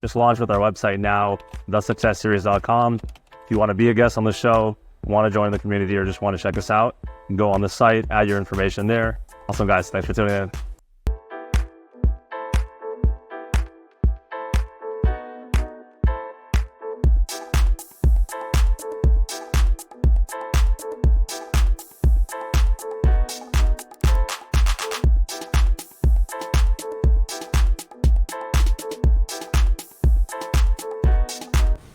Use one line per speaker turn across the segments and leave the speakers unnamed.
Just launched with our website now, thesuccessseries.com. If you want to be a guest on the show, want to join the community, or just want to check us out, go on the site, add your information there. Awesome, guys. Thanks for tuning in.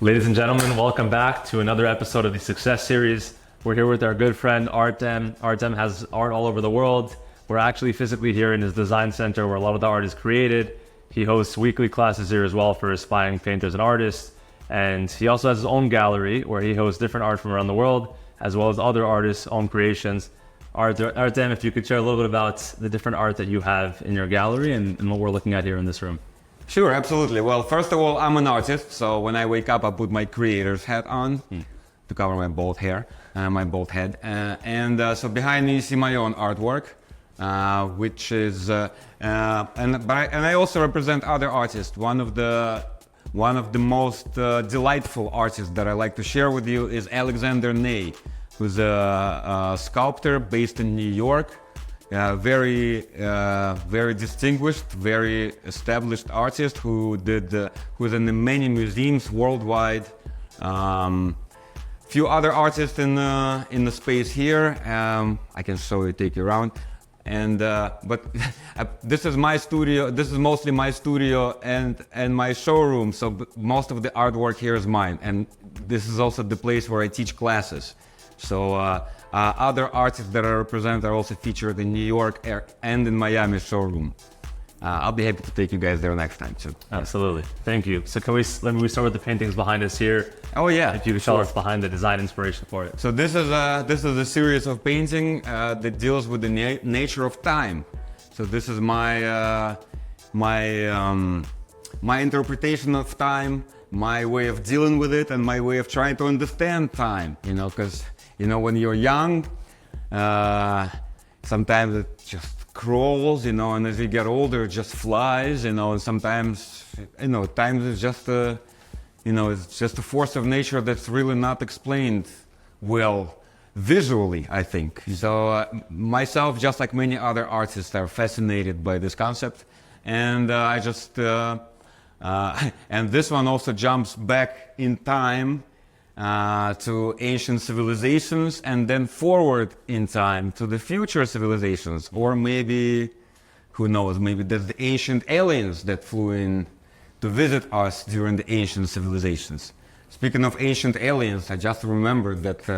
Ladies and gentlemen, welcome back to another episode of the Success Series. We're here with our good friend Artem. Artem has art all over the world. We're actually physically here in his design center where a lot of the art is created. He hosts weekly classes here as well for aspiring painters and artists. And he also has his own gallery where he hosts different art from around the world, as well as other artists' own creations. Artem, if you could share a little bit about the different art that you have in your gallery and what we're looking at here in this room.
Sure, absolutely. Well, first of all, I'm an artist, so when I wake up, I put my creator's hat on to cover my bald hair, my bald head. So behind me, you see my own artwork, which is, and I also represent other artists. One of the most delightful artists that I like to share with you is Alexander Ney, who's a sculptor based in New York. Very distinguished, very established artist who's in many museums worldwide. Few other artists in the space here. I can show you, take you around. But this is my studio. This is mostly my studio and my showroom. So most of the artwork here is mine, and this is also the place where I teach classes. So. Other artists that I represent are also featured in New York and in Miami showroom. I'll be happy to take you guys there next time too.
Absolutely, thank you. So let me start with the paintings behind us here.
Oh yeah,
if you could tell us behind the design inspiration for it.
So this is a series of painting that deals with the nature of time. So this is my interpretation of time, my way of dealing with it, and my way of trying to understand time. Because when you're young, sometimes it just crawls, and as you get older, it just flies, and sometimes, time is just it's just a force of nature that's really not explained well visually, I think. So myself, just like many other artists, are fascinated by this concept, and and this one also jumps back in time to ancient civilizations, and then forward in time to the future civilizations, or maybe, who knows, maybe there's the ancient aliens that flew in to visit us during the ancient civilizations. Speaking of ancient aliens, I just remembered that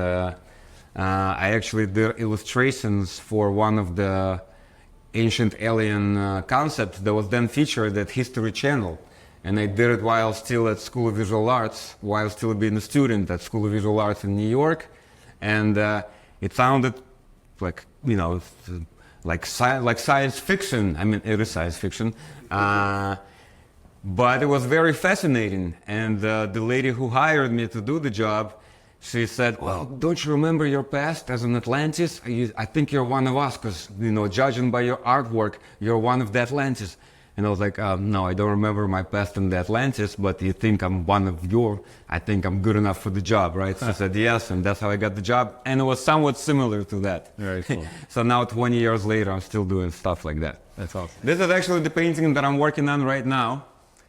I actually did illustrations for one of the ancient alien concepts that was then featured at History Channel. And I did it while still at School of Visual Arts, while still being a student at School of Visual Arts in New York. And it sounded like, like science fiction. I mean, it is science fiction. But it was very fascinating. And the lady who hired me to do the job, she said, well, don't you remember your past as an Atlantis? I think you're one of us, because, judging by your artwork, you're one of the Atlantis. And I was like, no, I don't remember my past in the Atlantis, but you think I'm one of I think I'm good enough for the job, right? So I said yes, and that's how I got the job. And it was somewhat similar to that.
Very cool.
So now 20 years later, I'm still doing stuff like that.
That's awesome.
This is actually the painting that I'm working on right now,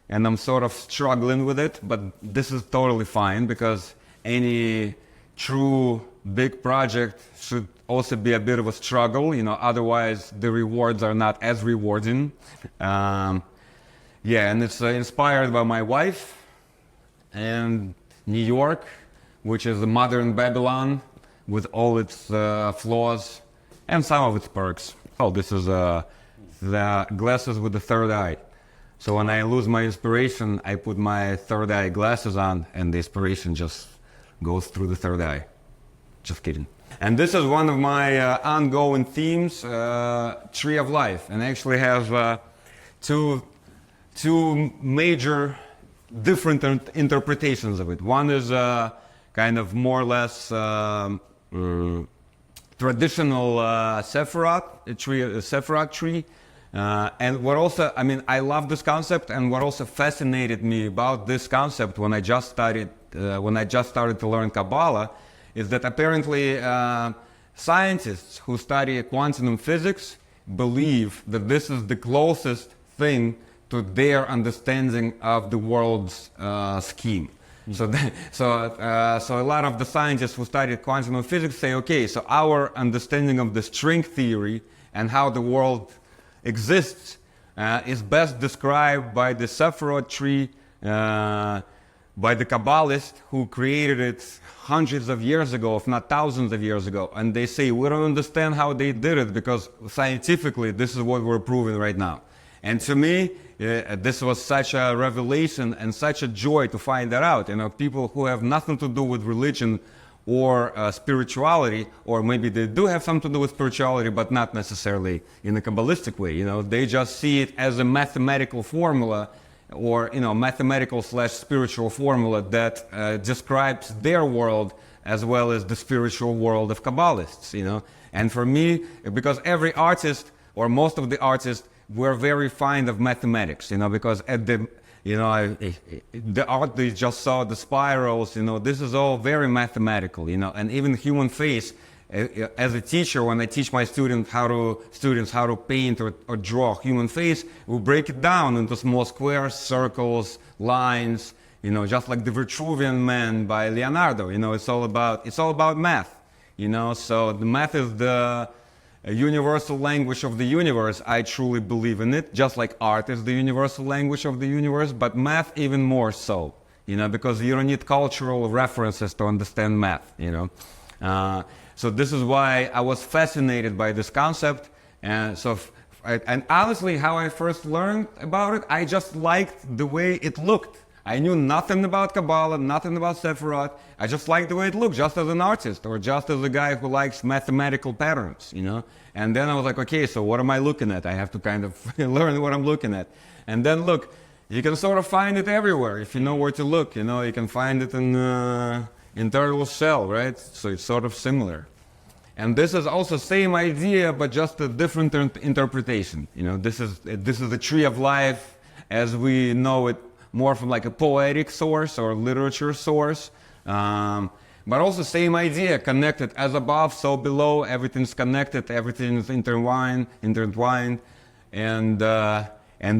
and I'm sort of struggling with it, but this is totally fine, because any true big project should also be a bit of a struggle, otherwise the rewards are not as rewarding. And it's inspired by my wife and New York, which is a modern Babylon with all its flaws and some of its perks. Oh, this is the glasses with the third eye. So when I lose my inspiration, I put my third eye glasses on, and the inspiration just goes through the third eye. Just kidding. And this is one of my ongoing themes, Tree of Life, and actually has two major different interpretations of it. One is kind of more or less traditional Sephiroth tree, And what also, I mean, I love this concept, and what also fascinated me about this concept when I just started to learn Kabbalah, is that apparently scientists who study quantum physics believe that this is the closest thing to their understanding of the world's scheme. So a lot of the scientists who studied quantum physics say, okay, so our understanding of the string theory and how the world exists is best described by the Sephiroth tree, by the Kabbalists who created it hundreds of years ago, if not thousands of years ago. And they say, we don't understand how they did it because scientifically this is what we're proving right now. And to me, this was such a revelation and such a joy to find that out. You know, people who have nothing to do with religion or spirituality, or maybe they do have something to do with spirituality, but not necessarily in a Kabbalistic way. You know, they just see it as a mathematical formula, or mathematical / spiritual formula that describes their world as well as the spiritual world of Kabbalists. You know, and for me, because every artist or most of the artists were very fond of mathematics. You know, because at the the art they just saw, the spirals, this is all very mathematical, and even human face, as a teacher, when I teach my students how to paint or draw human face, we break it down into small squares, circles, lines, just like the Vitruvian Man by Leonardo. It's all about math, so the math is the universal language of the universe. I truly believe in it, just like art is the universal language of the universe, but math even more so, because you don't need cultural references to understand math, So this is why I was fascinated by this concept. And honestly, how I first learned about it, I just liked the way it looked. I knew nothing about Kabbalah, nothing about Sephiroth. I just liked the way it looked, just as an artist or just as a guy who likes mathematical patterns, And then I was like, okay, so what am I looking at? I have to kind of learn what I'm looking at. And then look, you can sort of find it everywhere if you know where to look. You can find it in turtle shell, right? So it's sort of similar. And this is also same idea, but just a different interpretation. This is the tree of life as we know it, more from like a poetic source or literature source, but also same idea, connected as above, so below. Everything's connected, everything is intertwined, and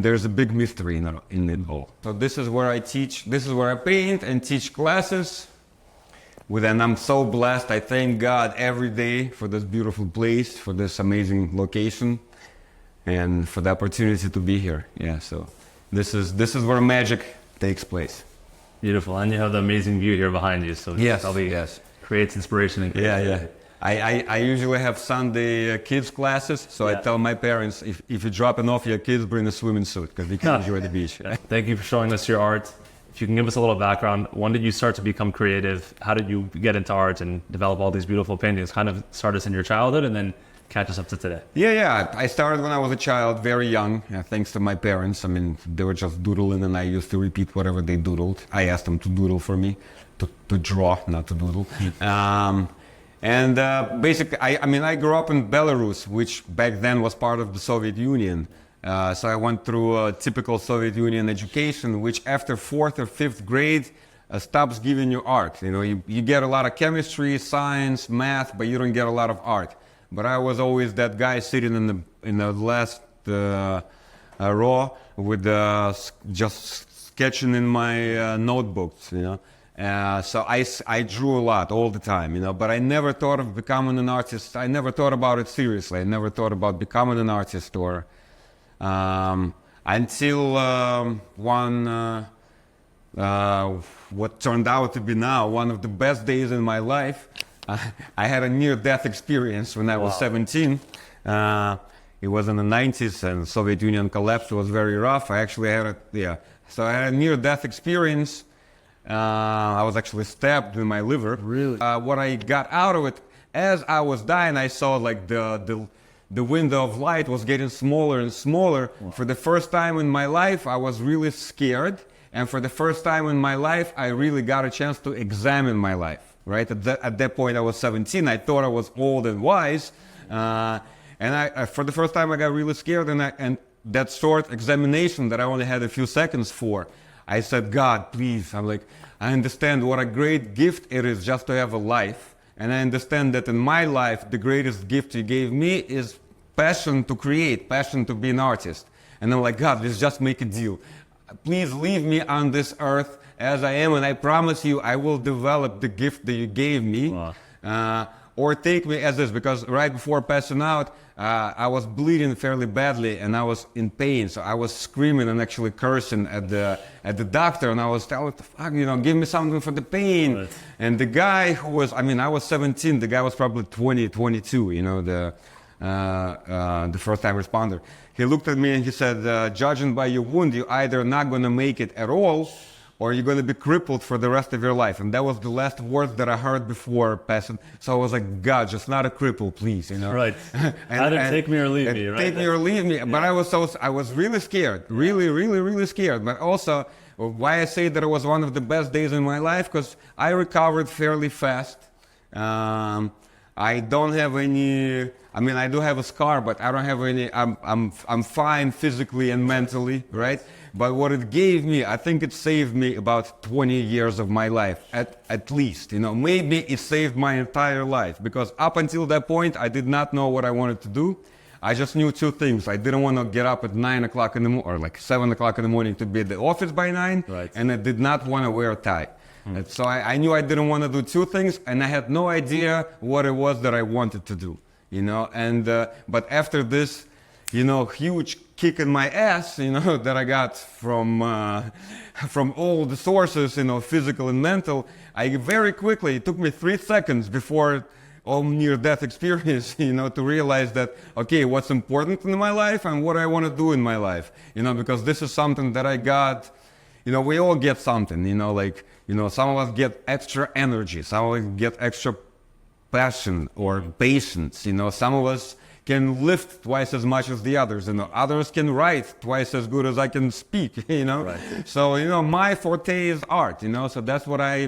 there's a big mystery in it all. So this is where I teach, this is where I paint and teach classes. And I'm so blessed. I thank God every day for this beautiful place, for this amazing location, and for the opportunity to be here. Yeah, so this is where magic takes place.
Beautiful, and you have the amazing view here behind you. So
yes,
probably
yes,
creates inspiration. And
yeah. I usually have Sunday kids classes, so I tell my parents, if you're dropping off your kids, bring a swimming suit because they can enjoy the beach.
Thank you for showing us your art. If you can give us a little background, when did you start to become creative? How did you get into art and develop all these beautiful paintings? Kind of start us in your childhood and then catch us up to today.
Yeah. I started when I was a child, very young, thanks to my parents. I mean, they were just doodling and I used to repeat whatever they doodled. I asked them to doodle for me, to draw, not to doodle. Basically, I grew up in Belarus, which back then was part of the Soviet Union. So I went through a typical Soviet Union education, which after 4th or 5th grade stops giving you art. You get a lot of chemistry, science, math, but you don't get a lot of art. But I was always that guy sitting in the last row with just sketching in my notebooks. So I drew a lot all the time. But I never thought of becoming an artist. I never thought about it seriously. I never thought about becoming an artist or. Until what turned out to be now one of the best days in my life. I had a near-death experience when I was 17. It was in the 90s and the Soviet Union collapsed. It was very rough. I actually had So I had a near-death experience. I was actually stabbed in my liver.
Really?
What I got out of it, as I was dying, I saw like the window of light was getting smaller and smaller. Wow. For the first time in my life, I was really scared. And for the first time in my life, I really got a chance to examine my life, right? At that point, I was 17. I thought I was old and wise. For the first time, I got really scared. And that short examination that I only had a few seconds for, I said, God, please, I'm like, I understand what a great gift it is just to have a life. And I understand that in my life, the greatest gift you gave me is passion to create, passion to be an artist. And I'm like, God, let's just make a deal. Please leave me on this earth as I am, and I promise you I will develop the gift that you gave me.
Wow.
Or take me as is, because right before passing out, I was bleeding fairly badly and I was in pain. So I was screaming and actually cursing at the doctor, and I was telling, what the fuck, give me something for the pain.
Right.
And the guy who was, I was 17, the guy was probably 20, 22, the first time responder. He looked at me and he said, judging by your wound, you're either not going to make it at all, or you're going to be crippled for the rest of your life. And that was the last words that I heard before passing. So I was like, God, just not a cripple, please,
Right. Either take me or leave me, right?
Take me or leave me. But I was really scared, really scared. But also, why I say that it was one of the best days in my life, because I recovered fairly fast. I don't have any, I do have a scar, but I don't have any, I'm fine physically and mentally, right? But what it gave me, I think it saved me about 20 years of my life, at least, maybe it saved my entire life, because up until that point, I did not know what I wanted to do. I just knew two things. I didn't want to get up at 9 o'clock in the morning, or like 7 o'clock in the morning to be at the office by 9,
right.
And I did not want to wear a tie. And so I knew I didn't want to do two things, and I had no idea what it was that I wanted to do, and but after this, huge kick in my ass, that I got from all the sources, physical and mental, I very quickly, it took me 3 seconds before all near-death experience, to realize that, okay, what's important in my life and what I want to do in my life, because this is something that I got, we all get something, some of us get extra energy, some of us get extra passion or patience, some of us can lift twice as much as the others, others can write twice as good as I can speak,
Right.
So, my forte is art, so that's what I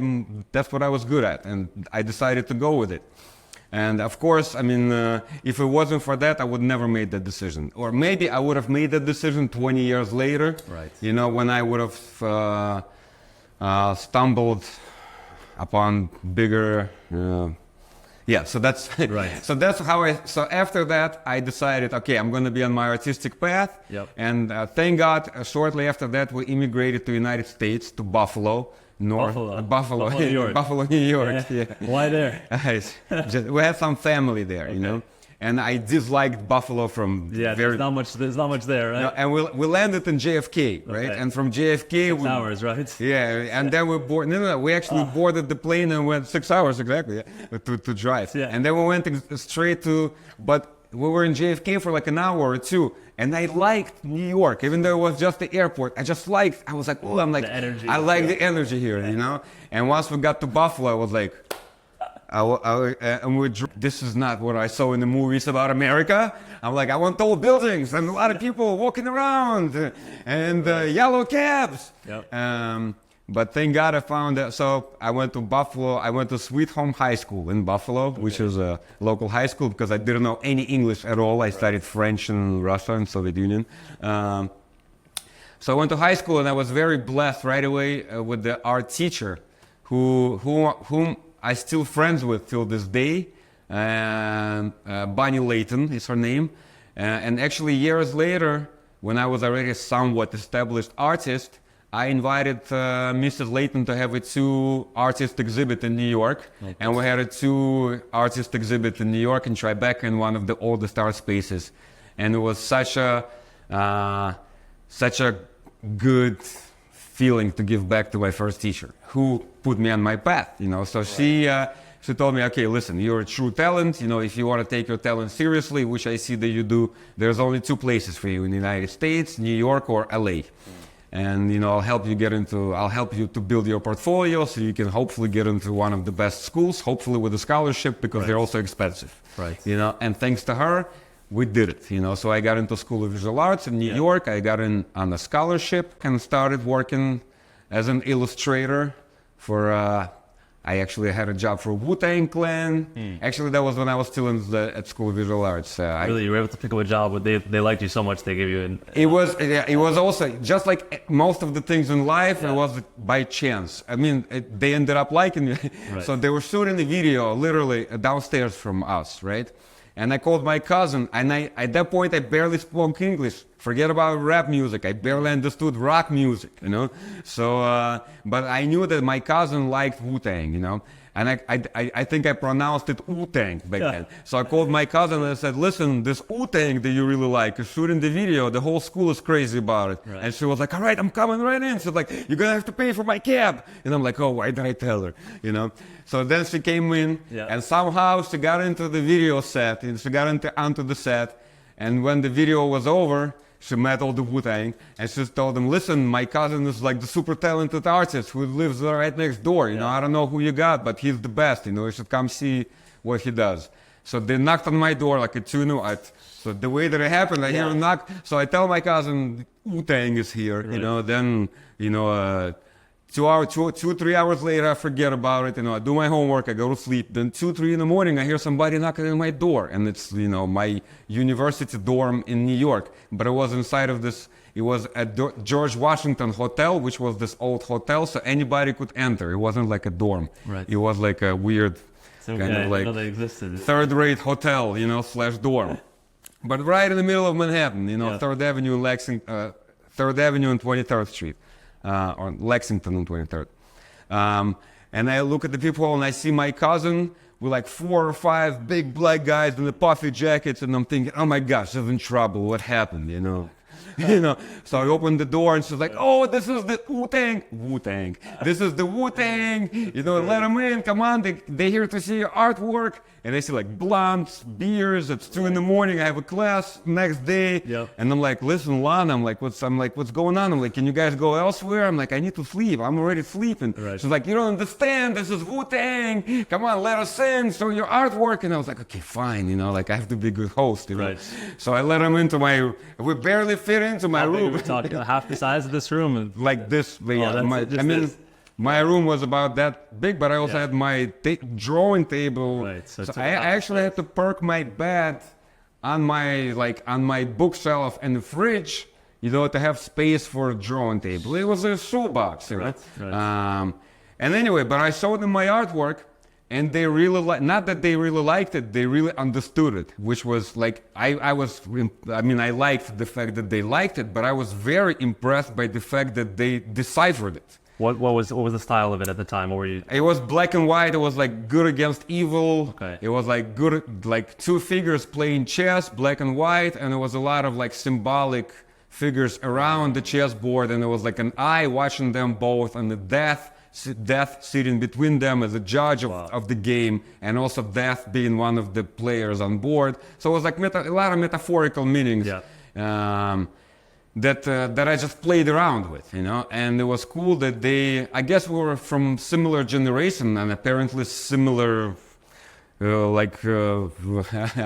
was good at, and I decided to go with it. And of course, if it wasn't for that, I would never made that decision. Or maybe I would have made that decision 20 years later,
right.
When I would have stumbled upon bigger, so that's
right.
So that's how so after that, I decided, okay, I'm going to be on my artistic path.
Yep.
And thank God, shortly after that, we immigrated to the United States, to Buffalo.
Buffalo, New York.
Buffalo, New York. Yeah.
Why there?
We had some family there,
Okay.
And I disliked Buffalo from
there's not much there, right?
And we landed in JFK, right?
Okay.
And from JFK,
6 hours, right?
Yeah, and then we actually boarded the plane and went 6 hours exactly to drive.
Yeah.
And then we went straight but we were in JFK for like an hour or two, and I liked New York, even though it was just the airport. I was like,
The energy.
I like the energy here, And once we got to Buffalo, I was like, this is not what I saw in the movies about America. I'm like, I want tall buildings and a lot of people walking around and yellow cabs.
Yep.
But thank God I found that. So I went to Buffalo. I went to Sweet Home High School in Buffalo, which is a local high school, because I didn't know any English at all. I studied French in Russia and Soviet Union. So I went to high school, and I was very blessed right away with the art teacher, whom I still friends with till this day. Bonnie Layton is her name. And actually years later, when I was already a somewhat established artist, I invited Mrs. Layton to have a 2 artist exhibit in New York. Okay. And we had a 2 artist exhibit in New York in Tribeca, in one of the oldest art spaces. And it was such a good feeling to give back to my first teacher, who put me on my path, So right. She told me, okay, listen, you're a true talent. If you want to take your talent seriously, which I see that you do, there's only 2 places for you in the United States, New York or LA. And I'll help you to build your portfolio, so you can hopefully get into one of the best schools, hopefully with a scholarship, because they're also expensive.
Right.
And thanks to her, we did it. So I got into School of Visual Arts in New York. I got in on a scholarship and started working as an illustrator for I actually had a job for Wu-Tang Clan. Actually, that was when I was still at School of Visual Arts.
Really, you were able to pick up a job, but they liked you so much they gave you an...
It was also, just like most of the things in life, it was by chance. I mean, they ended up liking me.
Right.
So they were shooting a video literally downstairs from us, right? And I called my cousin, and at that point I barely spoke English. Forget about rap music. I barely understood rock music, you know. So, but I knew that my cousin liked Wu-Tang, you know. And I think I pronounced it Wu-Tang back then. So I called my cousin and I said, listen, this Wu-Tang that you really like is shooting the video. The whole school is crazy about it.
Right.
And she was like, all right, I'm coming right in. She's like, you're going to have to pay for my cab. And I'm like, oh, why did I tell her? You know. So then she came in and somehow she got into the video set. And she got onto the set. And when the video was over, she met all the Wu-Tang, and she told them, listen, my cousin is like the super talented artist who lives right next door. You know, I don't know who you got, but he's the best. You know, you should come see what he does. So they knocked on my door like a tune. So the way that it happened, I hear a knock. So I tell my cousin, Wu-Tang is here. Right. You know, then, you know, 3 hours later, I forget about it. You know, I do my homework, I go to sleep. Then 2, 3 in the morning, I hear somebody knocking on my door, and it's, you know, my university dorm in New York. But it was inside of this. It was at George Washington Hotel, which was this old hotel, so anybody could enter. It wasn't like a dorm.
Right.
It was like a weird kind of like third-rate hotel, you know, / dorm. But right in the middle of Manhattan, you know, 3rd Avenue and 3rd Avenue and 23rd Street. On Lexington on 23rd. And I look at the people and I see my cousin with like 4 or 5 big black guys in the puffy jackets, and I'm thinking, oh my gosh, she's in trouble. What happened, you know? You know, so I opened the door and she's like, oh, this is the Wu-Tang. This is the Wu-Tang. You know, let them in. Come on, they're here to see your artwork. And I see like blunts, beers. It's 2 in the morning. I have a class next day. Yep. And I'm like, listen, Lana, what's going on? I'm like, can you guys go elsewhere? I'm like, I need to sleep. I'm already sleeping. Right. She's like, you don't understand. This is Wu-Tang. Come on, let us in. Show your artwork. And I was like, okay, fine. You know, like I have to be a good host. You know? Right. So I let them into we barely fit into my room.
We're talking half the size of this room.
Like this. My room was about that big, but I also had my drawing table. Right. So I actually had to perk my bed on my bookshelf and the fridge, you know, to have space for a drawing table. It was a shoebox, you know? Right. And anyway, but I showed them my artwork, and they really not that they really liked it, they really understood it, which was like, I liked the fact that they liked it, but I was very impressed by the fact that they deciphered it.
What was the style of it at the time? What were you?
It was black and white. It was like good against evil. Okay. It was like good, like 2 figures playing chess, black and white, and there was a lot of like symbolic figures around the chessboard, and there was like an eye watching them both, and the death sitting between them as a judge of the game, and also death being one of the players on board. So it was like a lot of metaphorical meanings. Yeah. That I just played around with, you know, and it was cool that I guess we were from similar generation and apparently similar, I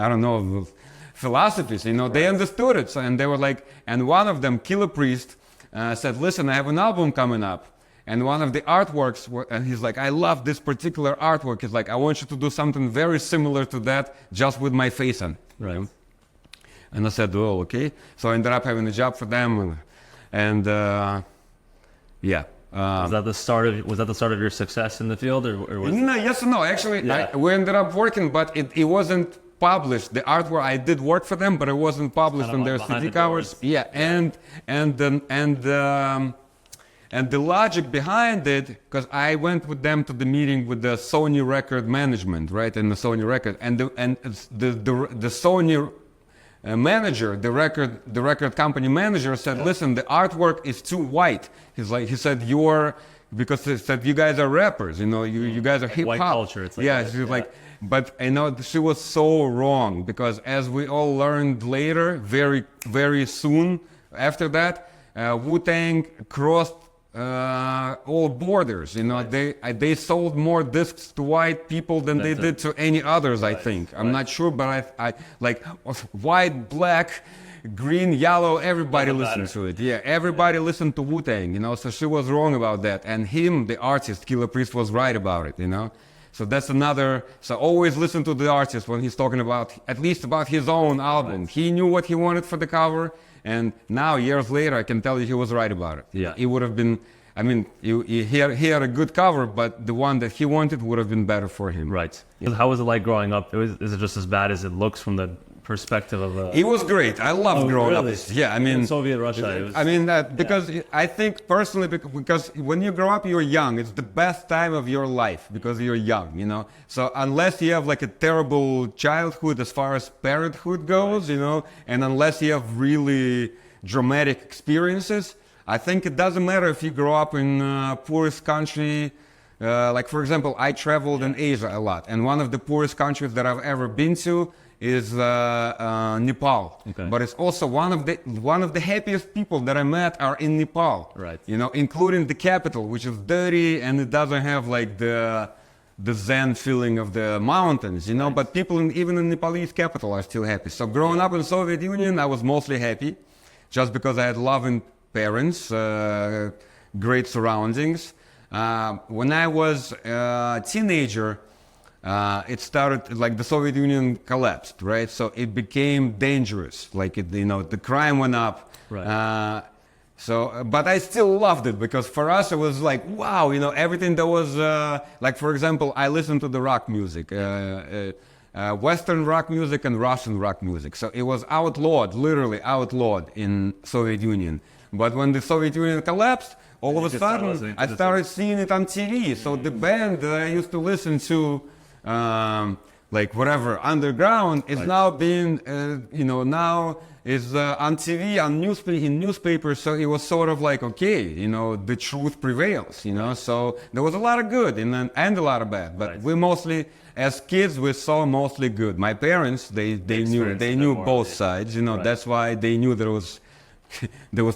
don't know, philosophies, you know, They understood it. So, and they were like, and one of them, Killer Priest, said, listen, I have an album coming up. And one of the artworks, and he's like, I love this particular artwork. He's like, I want you to do something very similar to that, just with my face on it. Right. You know? And I said, oh, okay. So I ended up having a job for them, and yeah.
Was that the start of your success in the field, or was
no? Yes and no. Actually, we ended up working, but it wasn't published. The artwork, I did work for them, but it wasn't published in their critique hours. Yeah, and the logic behind it, because I went with them to the meeting with the Sony record management, right, and the Sony record, and the Sony manager, the record company manager said, listen, the artwork is too white. He said, because he said, you guys are rappers, you know, you guys are hip hop.
White culture. It's like
yeah, she's like, but I know she was so wrong, because as we all learned later, very, very soon after that, Wu-Tang crossed all borders, you know. They sold more discs to white people than they did to any others. I think I'm not sure, but I like white, black, green, yellow, everybody
Doesn't
listened
matter.
to it. Yeah, everybody listened to Wu-Tang, you know, so she was wrong about that. And him, the artist, Killer Priest, was right about it, you know. So that's another, so always listen to the artist when he's talking about, at least about his own album.
Right.
He knew what he wanted for the cover, and now, years later, I can tell you he was right about it.
Yeah.
It would have been, I mean, he had a good cover, but the one that he wanted would have been better for him.
Right. How was it like growing up? Is it just as bad as it looks from the perspective of
It was great. I loved growing
really?
up. Yeah, I mean,
in Soviet Russia? It was,
I mean, because I think personally, because when you grow up, you're young. It's the best time of your life because you're young, you know. So unless you have like a terrible childhood as far as parenthood goes, you know, and unless you have really dramatic experiences, I think it doesn't matter if you grow up in poorest country. Like for example, I traveled in Asia a lot, and one of the poorest countries that I've ever been to is Nepal.
Okay.
But it's also one of the happiest people that I met are in Nepal.
Right.
You know, including the capital, which is dirty and it doesn't have like the Zen feeling of the mountains. You know, but people even in Nepalese capital are still happy. So growing up in the Soviet Union, I was mostly happy, just because I had loving parents, great surroundings. When I was a teenager, it started like the Soviet Union collapsed, right? So it became dangerous. Like you know, the crime went up.
Right.
But I still loved it because for us it was like, wow, you know, everything that was like, for example, I listened to the rock music, Western rock music and Russian rock music. So it was outlawed, literally outlawed in Soviet Union. But when the Soviet Union collapsed, all of a sudden I started seeing it on TV. So the band that I used to listen to, like whatever, underground, is now being, you know, now is on TV, in newspapers. So it was sort of like, okay, you know, the truth prevails, you know. So there was a lot of good and a lot of bad. But we mostly, as kids, we saw mostly good. My parents, they knew both sides, you know.
Right.
That's why they knew there was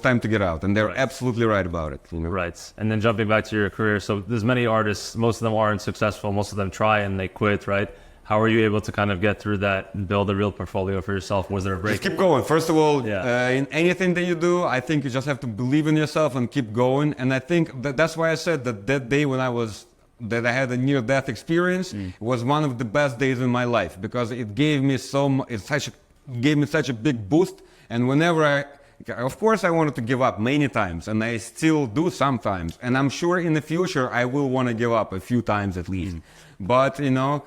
time to get out, and they're absolutely right about it. You know?
Right. And then jumping back to your career, so there's many artists, most of them aren't successful, most of them try and they quit, right? How were you able to kind of get through that and build a real portfolio for yourself? Was there a break?
Just keep going. First of all,
Yeah.
in anything that you do, I think you just have to believe in yourself and keep going. And I think that's why I said that day when I had a near-death experience was one of the best days in my life, because it gave me gave me such a big boost. And whenever of course, I wanted to give up many times, and I still do sometimes. And I'm sure in the future I will want to give up a few times at least. But, you know,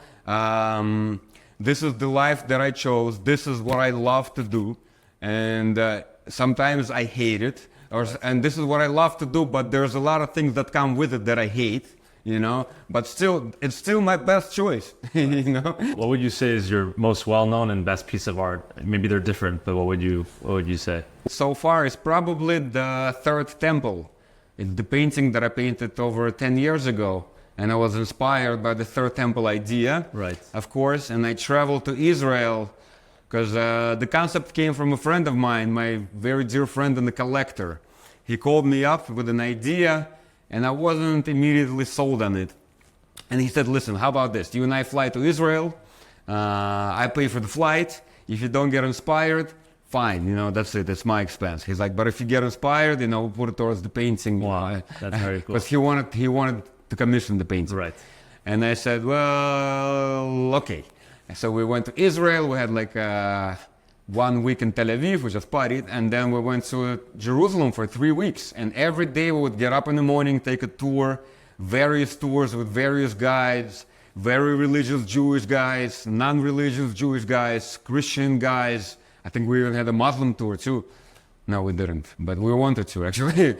this is the life that I chose. This is what I love to do. And sometimes I hate it. And this is what I love to do, but there's a lot of things that come with it that I hate. You know, but still, it's still my best choice. You know.
What would you say is your most well-known and best piece of art? Maybe they're different, but what would you say?
So far, it's probably the Third Temple. It's the painting that I painted over 10 years ago, and I was inspired by the Third Temple idea.
Right.
Of course, and I traveled to Israel because the concept came from a friend of mine, my very dear friend and a collector. He called me up with an idea, and I wasn't immediately sold on it. And he said, listen, how about this? You and I fly to Israel. I pay for the flight. If you don't get inspired, fine. You know, that's it. It's my expense. He's like, but if you get inspired, you know, put it towards the painting.
Wow, that's very cool.
Because he wanted to commission the painting.
Right.
And I said, well, okay. So we went to Israel. We had like 1 week in Tel Aviv, we just partied, and then we went to Jerusalem for 3 weeks. And every day we would get up in the morning, take a tour, various tours with various guides, very religious Jewish guys, non-religious Jewish guys, Christian guys. I think we even had a Muslim tour too. No, we didn't, but we wanted to actually.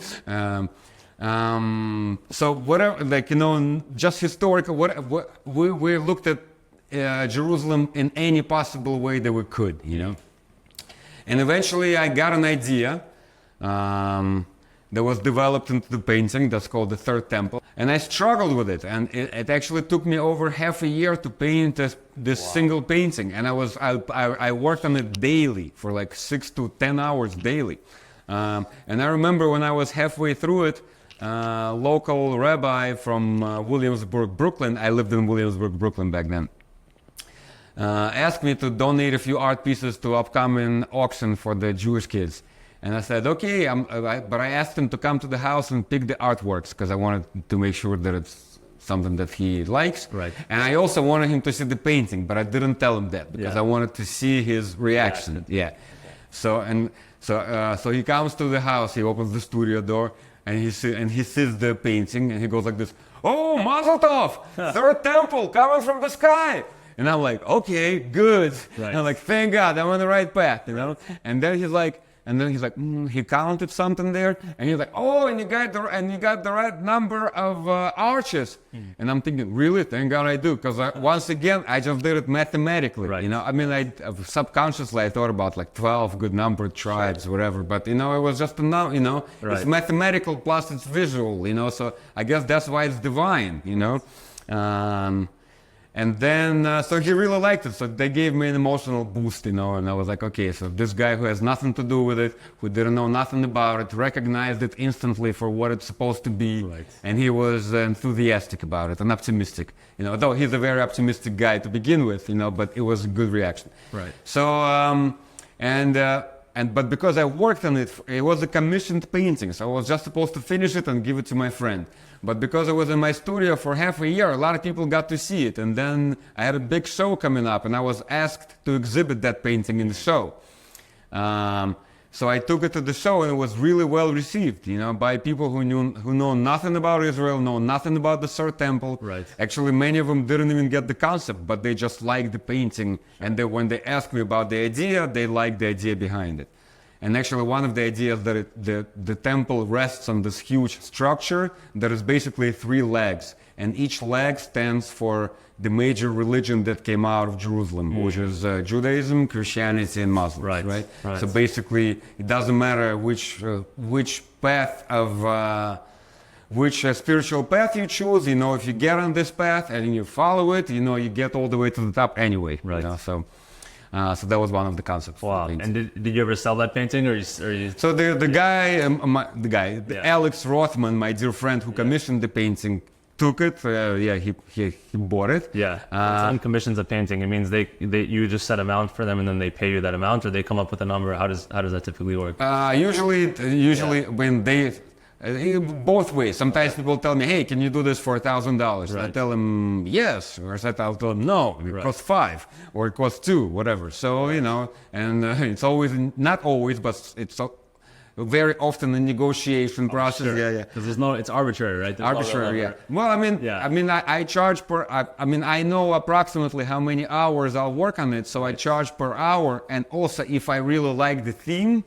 So whatever, like, you know, just historical, we looked at Jerusalem in any possible way that we could, you know. And eventually I got an idea that was developed into the painting that's called the Third Temple. And I struggled with it. And it actually took me over half a year to paint this single painting. And I worked on it daily for like 6 to 10 hours daily. And I remember when I was halfway through it, local rabbi from Williamsburg, Brooklyn, I lived in Williamsburg, Brooklyn back then. asked me to donate a few art pieces to upcoming auction for the Jewish kids. And I said, okay, but I asked him to come to the house and pick the artworks because I wanted to make sure that it's something that he likes.
Right.
And I also wanted him to see the painting, but I didn't tell him that because I wanted to see his reaction. Yeah. So he comes to the house, he opens the studio door, and he sees the painting, and he goes like this, "Oh, Mazel Tov! Third temple coming from the sky!" And I'm like, "Okay, good."
Right.
And I'm like, "Thank God, I'm on the right path," you know. And then he's like, he counted something there, and he's like, "Oh, and you got the right number of arches." And I'm thinking, really? Thank God I do, because once again, I just did it mathematically.
Right.
You know, I mean, subconsciously I thought about like 12 good numbered tribes, whatever. But you know, it was just it's mathematical plus it's visual. You know, so I guess that's why it's divine. You know. And then, so he really liked it. So they gave me an emotional boost, you know, and I was like, okay, so this guy who has nothing to do with it, who didn't know nothing about it, recognized it instantly for what it's supposed to be.
Right.
And he was enthusiastic about it and optimistic, you know, though he's a very optimistic guy to begin with, you know, but it was a good reaction.
Right.
So, but because I worked on it, it was a commissioned painting, so I was just supposed to finish it and give it to my friend. But because I was in my studio for half a year, a lot of people got to see it. And then I had a big show coming up, and I was asked to exhibit that painting in the show. So I took it to the show, and it was really well received, you know, by people who know nothing about Israel, know nothing about the Third Temple.
Right.
Actually, many of them didn't even get the concept, but they just liked the painting. And when they asked me about the idea, they liked the idea behind it. And actually, one of the ideas that the temple rests on this huge structure that is basically 3 legs, and each leg stands for the major religion that came out of Jerusalem, which is Judaism, Christianity, and Muslims.
Right.
So basically, it doesn't matter which path of which spiritual path you choose. You know, if you get on this path and you follow it, you know, you get all the way to the top anyway.
Right.
You know, so that was one of the concepts.
Wow. And did you ever sell that painting, or you?
So the guy, Alex Rothman, my dear friend who commissioned the painting, took it. He bought it.
Yeah. Someone commissions a painting. It means you just set amount for them, and then they pay you that amount, or they come up with a number. How does that typically work?
Usually when they. Both ways. Sometimes people tell me, "Hey, can you do this for $1,000?"
Right.
I tell them yes, or I'll tell them no. It costs $5, or it costs $2, whatever. So you know, and it's always not always, but it's very often a negotiation process.
Sure.
Yeah.
Because it's arbitrary, right? There's
Arbitrary, yeah. Well, I charge per. I know approximately how many hours I'll work on it, so I charge per hour. And also, if I really like the theme,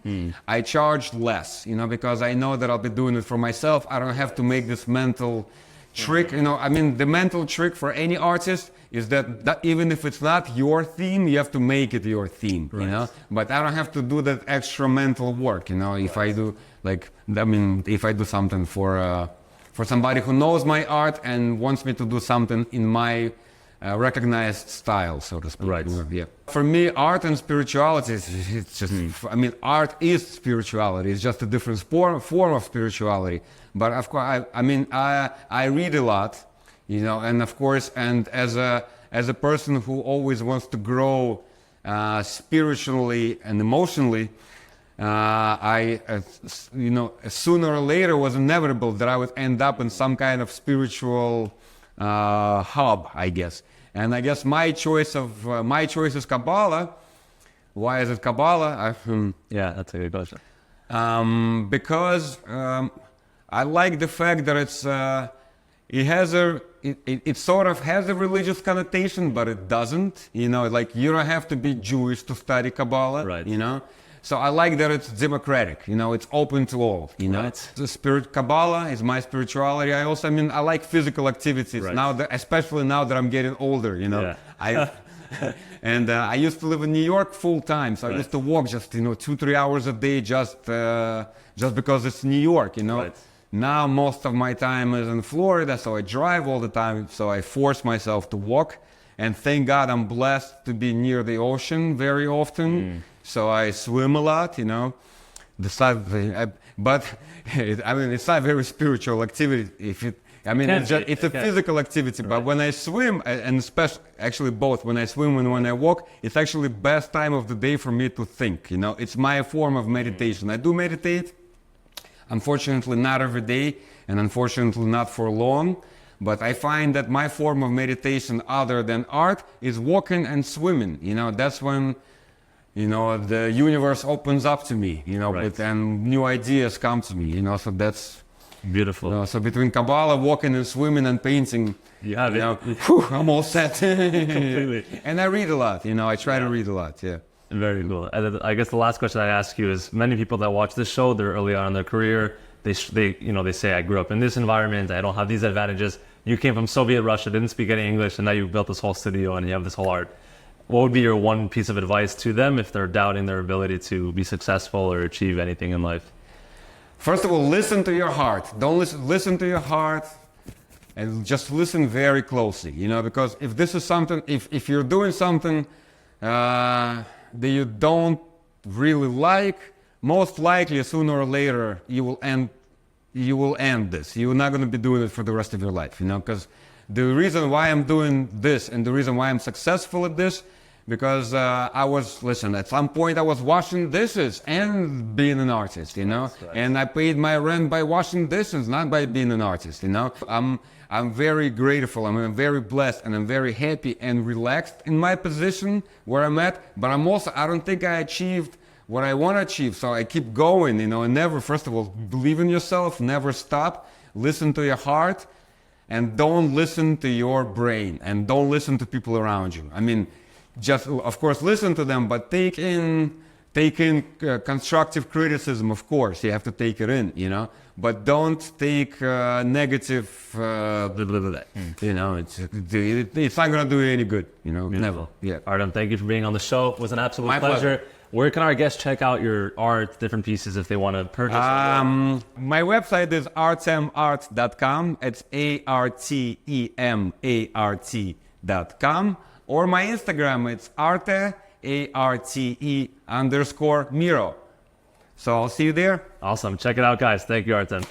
I charge less. You know, because I know that I'll be doing it for myself. I don't have to make this mental trick. You know, the mental trick for any artist is that even if it's not your theme, you have to make it your theme.
Right.
You know, but I don't have to do that extra mental work. You know, if I do if I do something for somebody who knows my art and wants me to do something in my recognized style, so to speak.
Right.
Yeah. For me, art and spirituality, it's just. Art is spirituality. It's just a different form of spirituality. But of course, I read a lot, you know, and of course, and as a person who always wants to grow spiritually and emotionally, sooner or later was inevitable that I would end up in some kind of spiritual hub, I guess. And I guess my choice is Kabbalah. Why is it Kabbalah?
Yeah, that's a good question.
Because I like the fact that it sort of has a religious connotation, but it doesn't. You know, like you don't have to be Jewish to study Kabbalah.
Right.
You know. So I like that it's democratic, you know, it's open to all, you know.
Right.
The Kabbalah is my spirituality. I like physical activities now, especially now that I'm getting older, you know.
Yeah.
I used to live in New York full time, so I used to walk just 2-3 hours a day just because it's New York, you know.
Right.
Now most of my time is in Florida, so I drive all the time, so I force myself to walk. And thank God I'm blessed to be near the ocean very often. So I swim a lot, you know. But it's not a very spiritual activity I mean,
Can be.
it's a physical activity, but when I swim, and especially, actually both, when I swim and when I walk, it's actually best time of the day for me to think, you know, it's my form of meditation. I do meditate, unfortunately not every day, and unfortunately not for long, but I find that my form of meditation other than art is walking and swimming, you know, that's when, you know, the universe opens up to me, you know, and new ideas come to me, you know, so that's
beautiful.
You know, so between Kabbalah, walking and swimming and painting,
you have
know,
it.
Whew, I'm all set.
Completely.
And I read a lot, you know, I try to read a lot, yeah.
Very cool. And I guess the last question I ask you is, many people that watch this show, they're early on in their career, they say, I grew up in this environment, I don't have these advantages. You came from Soviet Russia, didn't speak any English, and now you've built this whole studio and you have this whole art. What would be your one piece of advice to them if they're doubting their ability to be successful or achieve anything in life?
First of all, listen to your heart. Don't listen to your heart, and just listen very closely, you know, because if this is something, if you're doing something that you don't really like, most likely sooner or later you will end this. You're not going to be doing it for the rest of your life, you know, because the reason why I'm doing this and the reason why I'm successful at this, because at some point I was washing dishes and being an artist, you know, and I paid my rent by washing dishes, not by being an artist, you know. I'm very grateful, I'm very blessed, and I'm very happy and relaxed in my position where I'm at, but I don't think I achieved what I want to achieve, so I keep going, you know, and never, first of all, believe in yourself, never stop, listen to your heart, and don't listen to your brain, and don't listen to people around you. I mean, just, of course, listen to them, but take in constructive criticism, of course, you have to take it in, you know, but don't take negative, you know, it's not going to do you any good, you know, never. Yeah.
Artem, thank you for being on the show. It was an absolute pleasure. Where can our guests check out your art, different pieces, if they want to purchase?
My website is artemart.com. It's ARTEMART.com. Or my Instagram, it's Arte, ARTE_Miro. So I'll see you there.
Awesome. Check it out, guys. Thank you, Artem.